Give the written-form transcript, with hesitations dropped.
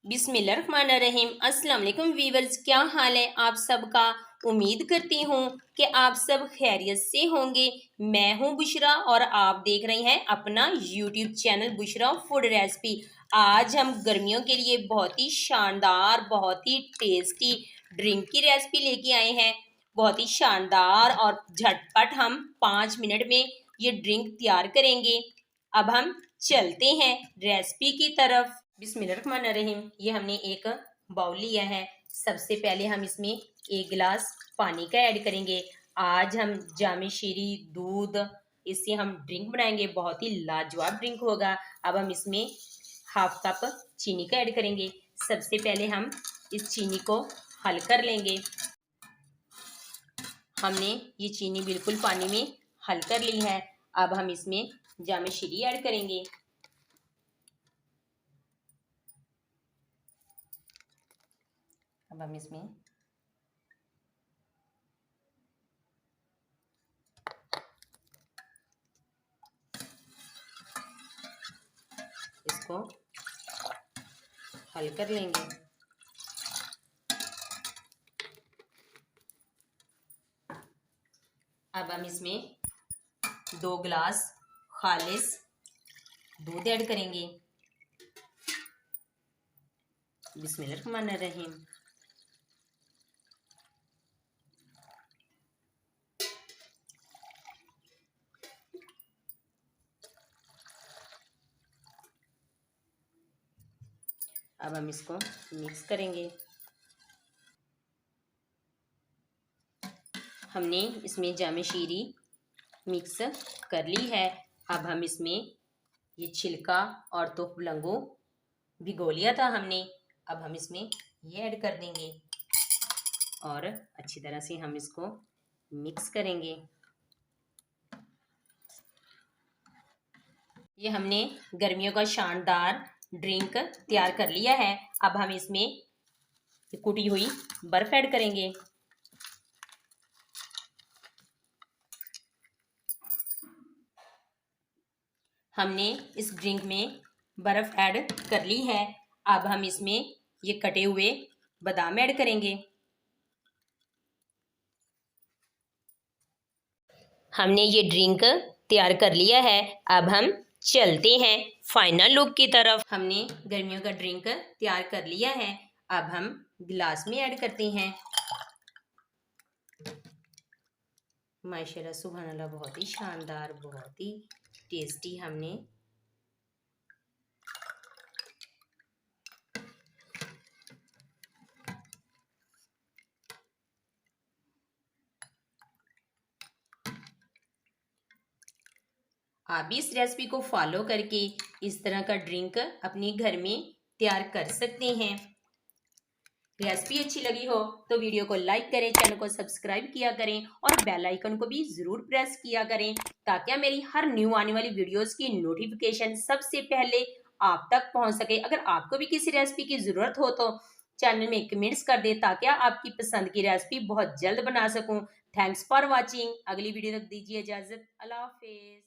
बिस्मिल्लाहिर्रहमानिर्रहीम। अस्सलाम वालेकुम वीवर्स, क्या हाल है आप सबका। उम्मीद करती हूँ कि आप सब खैरियत से होंगे। मैं हूँ बुशरा और आप देख रहे हैं अपना YouTube channel Bushra food recipe. आज हम गर्मियों के लिए बहुत ही शानदार, बहुत ही टेस्टी ड्रिंक की रेसिपी लेके आए हैं। बहुत ही शानदार और झटपट हम 5 मिनट में ये ड्रिंक तैयार करेंगे। अब हम चलते हैं रेसिपी की तरफ। बिस्मिल्लाहिर्रहमानिर्रहीम। ये हमने एक बाउल लिया है। सबसे पहले हम इसमें 1 गिलास पानी का ऐड करेंगे। आज हम जामे शीरी दूध इससे हम ड्रिंक बनाएंगे, बहुत ही लाजवाब ड्रिंक होगा। अब हम इसमें 1/2 कप चीनी का ऐड करेंगे। सबसे पहले हम इस चीनी को हल कर लेंगे। हमने ये चीनी बिल्कुल पानी में हल कर ली है। अब हम इसमें जामे शीरी ऐड करेंगे। अब हम इसमें इसको हल कर लेंगे। अब हम इसमें 2 गिलास खालिस दूध ऐड करेंगे। बिस्मिल्लाहिर्रहमानिर्रहीम। अब हम इसको मिक्स करेंगे। हमने इसमें जामे शीरी मिक्स कर ली है। अब हम इसमें ये छिलका और तोफ लंगो भिगो लिया था हमने। अब हम इसमें ये ऐड कर देंगे और अच्छी तरह से हम इसको मिक्स करेंगे। ये हमने गर्मियों का शानदार ड्रिंक तैयार कर लिया है। अब हम इसमें कुटी हुई बर्फ ऐड करेंगे। हमने इस ड्रिंक में बर्फ ऐड कर ली है। अब हम इसमें ये कटे हुए बादाम ऐड करेंगे। हमने ये ड्रिंक तैयार कर लिया है। अब हम चलते हैं फाइनल लुक की तरफ। हमने गर्मियों का ड्रिंक तैयार कर लिया है। अब हम गिलास में ऐड करते हैं। माशाल्लाह सुभान अल्लाह, बहुत ही शानदार, बहुत ही टेस्टी हमने आप भी इस रेसिपी को फॉलो करके इस तरह का ड्रिंक अपने घर में तैयार कर सकते हैं। रेसिपी अच्छी लगी हो तो वीडियो को लाइक करें, चैनल को सब्सक्राइब किया करें और बेल आइकन को भी जरूर प्रेस किया करें ताकि मेरी हर न्यू आने वाली वीडियोस की नोटिफिकेशन सबसे पहले आप तक पहुंच सके। अगर आपको भी किसी रेसिपी की जरूरत हो तो चैनल में कमेंट्स कर दे ताकि आपकी पसंद की रेसिपी बहुत जल्द बना सकूं। Thanks for watching. अगली वीडियो तक दीजिए इजाजत। अल्लाह हाफिज।